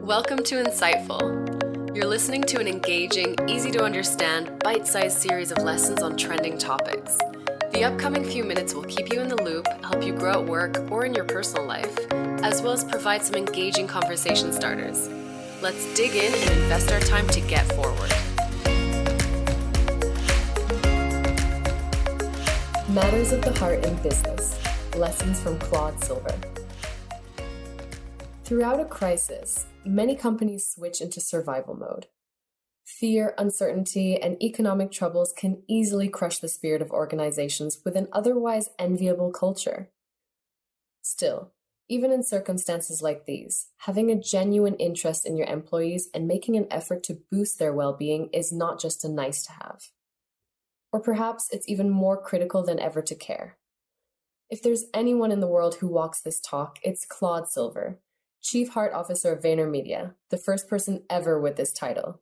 Welcome to Insightful. You're listening to an engaging, easy-to-understand, bite-sized series of lessons on trending topics. The upcoming few minutes will keep you in the loop, help you grow at work or in your personal life, as well as provide some engaging conversation starters. Let's dig in and invest our time to get forward. Matters of the Heart in Business. Lessons from Claude Silver. Throughout a crisis, many companies switch into survival mode. Fear, uncertainty, and economic troubles can easily crush the spirit of organizations with an otherwise enviable culture. Still, even in circumstances like these, having a genuine interest in your employees and making an effort to boost their well-being is not just a nice to have. Or perhaps it's even more critical than ever to care. If there's anyone in the world who walks this talk, it's Claude Silver, Chief Heart Officer of VaynerMedia, the first person ever with this title.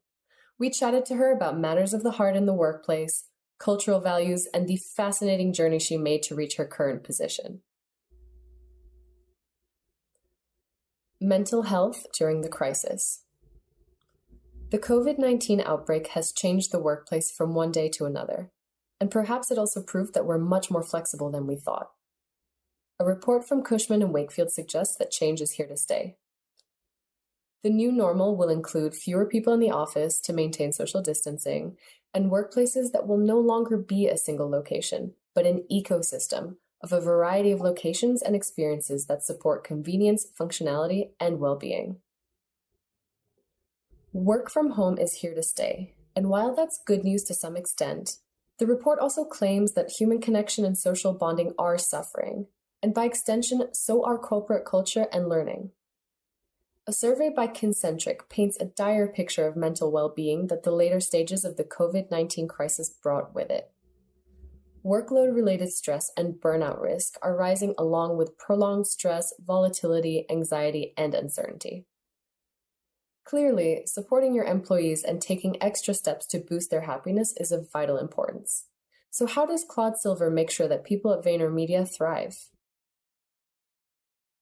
We chatted to her about matters of the heart in the workplace, cultural values, and the fascinating journey she made to reach her current position. Mental health during the crisis. The COVID-19 outbreak has changed the workplace from one day to another, and perhaps it also proved that we're much more flexible than we thought. A report from Cushman and Wakefield suggests that change is here to stay. The new normal will include fewer people in the office to maintain social distancing, and workplaces that will no longer be a single location, but an ecosystem of a variety of locations and experiences that support convenience, functionality, and well-being. Work from home is here to stay, and while that's good news to some extent, the report also claims that human connection and social bonding are suffering, and by extension, so are corporate culture and learning. A survey by Kincentric paints a dire picture of mental well-being that the later stages of the COVID-19 crisis brought with it. Workload-related stress and burnout risk are rising along with prolonged stress, volatility, anxiety, and uncertainty. Clearly, supporting your employees and taking extra steps to boost their happiness is of vital importance. So how does Claude Silver make sure that people at VaynerMedia thrive?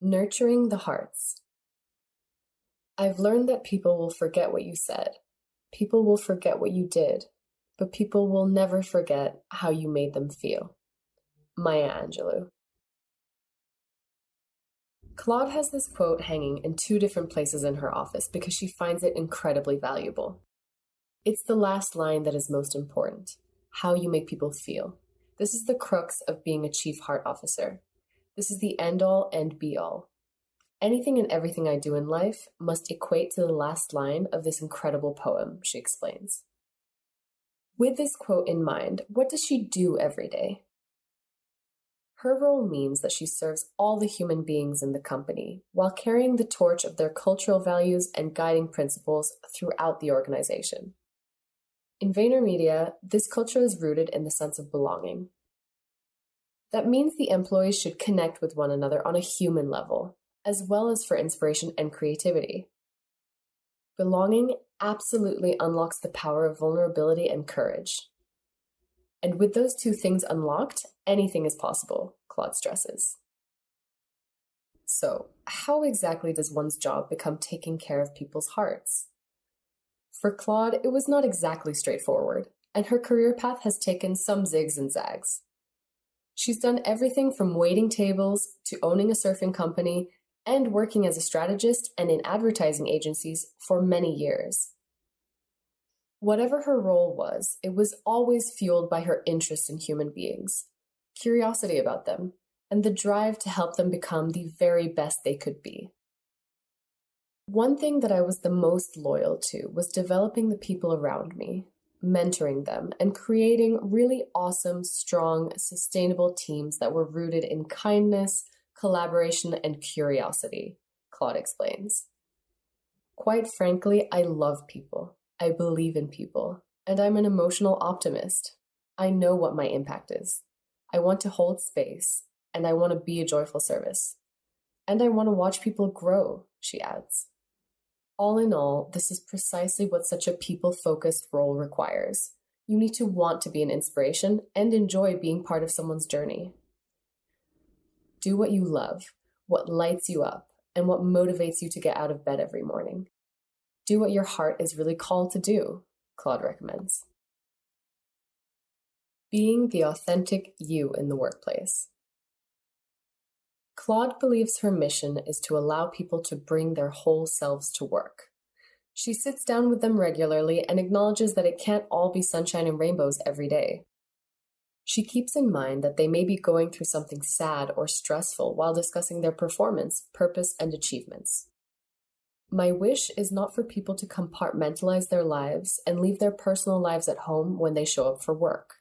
Nurturing the hearts. I've learned that people will forget what you said. People will forget what you did, but people will never forget how you made them feel. Maya Angelou. Claude has this quote hanging in two different places in her office because she finds it incredibly valuable. It's the last line that is most important, how you make people feel. This is the crux of being a chief heart officer. This is the end-all and be-all. Anything and everything I do in life must equate to the last line of this incredible poem, she explains. With this quote in mind, what does she do every day? Her role means that she serves all the human beings in the company while carrying the torch of their cultural values and guiding principles throughout the organization. In VaynerMedia, this culture is rooted in the sense of belonging. That means the employees should connect with one another on a human level, as well as for inspiration and creativity. Belonging absolutely unlocks the power of vulnerability and courage. And with those two things unlocked, anything is possible, Claude stresses. So, how exactly does one's job become taking care of people's hearts? For Claude, it was not exactly straightforward, and her career path has taken some zigs and zags. She's done everything from waiting tables to owning a surfing company and working as a strategist and in advertising agencies for many years. Whatever her role was, it was always fueled by her interest in human beings, curiosity about them, and the drive to help them become the very best they could be. One thing that I was the most loyal to was developing the people around me, mentoring them, and creating really awesome, strong, sustainable teams that were rooted in kindness, collaboration, and curiosity, Claude explains. Quite frankly, I love people. I believe in people, and I'm an emotional optimist. I know what my impact is. I want to hold space, and I want to be a joyful service. And I want to watch people grow, she adds. All in all, this is precisely what such a people-focused role requires. You need to want to be an inspiration and enjoy being part of someone's journey. Do what you love, what lights you up, and what motivates you to get out of bed every morning. Do what your heart is really called to do, Claude recommends. Being the authentic you in the workplace. Claude believes her mission is to allow people to bring their whole selves to work. She sits down with them regularly and acknowledges that it can't all be sunshine and rainbows every day. She keeps in mind that they may be going through something sad or stressful while discussing their performance, purpose, and achievements. My wish is not for people to compartmentalize their lives and leave their personal lives at home when they show up for work.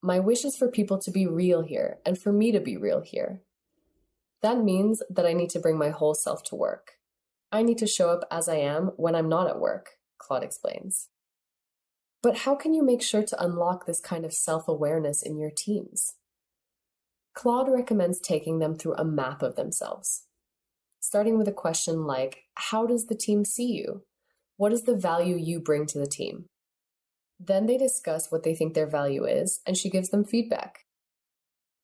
My wish is for people to be real here and for me to be real here. That means that I need to bring my whole self to work. I need to show up as I am when I'm not at work, Claude explains. But how can you make sure to unlock this kind of self-awareness in your teams? Claude recommends taking them through a map of themselves, starting with a question like, how does the team see you? What is the value you bring to the team? Then they discuss what they think their value is, and she gives them feedback.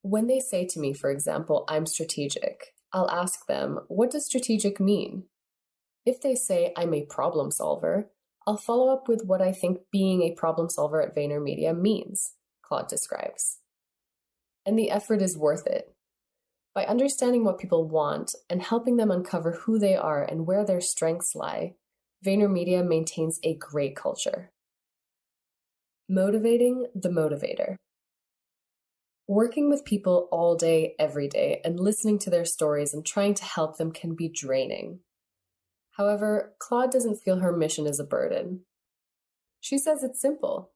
When they say to me, for example, I'm strategic, I'll ask them, what does strategic mean? If they say I'm a problem solver, I'll follow up with what I think being a problem solver at VaynerMedia means, Claude describes. And the effort is worth it. By understanding what people want and helping them uncover who they are and where their strengths lie, VaynerMedia maintains a great culture. Motivating the motivator. Working with people all day, every day, and listening to their stories and trying to help them can be draining. However, Claude doesn't feel her mission is a burden. She says it's simple.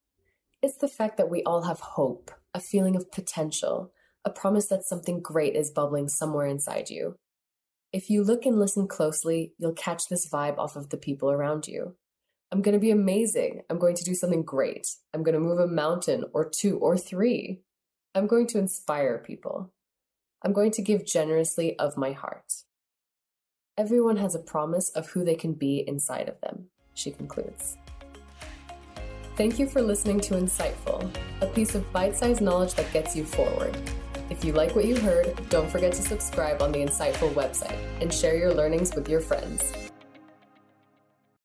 It's the fact that we all have hope, a feeling of potential, a promise that something great is bubbling somewhere inside you. If you look and listen closely, you'll catch this vibe off of the people around you. I'm going to be amazing. I'm going to do something great. I'm going to move a mountain or 2 or 3. I'm going to inspire people. I'm going to give generously of my heart. Everyone has a promise of who they can be inside of them, she concludes. Thank you for listening to Insightful, a piece of bite-sized knowledge that gets you forward. If you like what you heard, don't forget to subscribe on the Insightful website and share your learnings with your friends.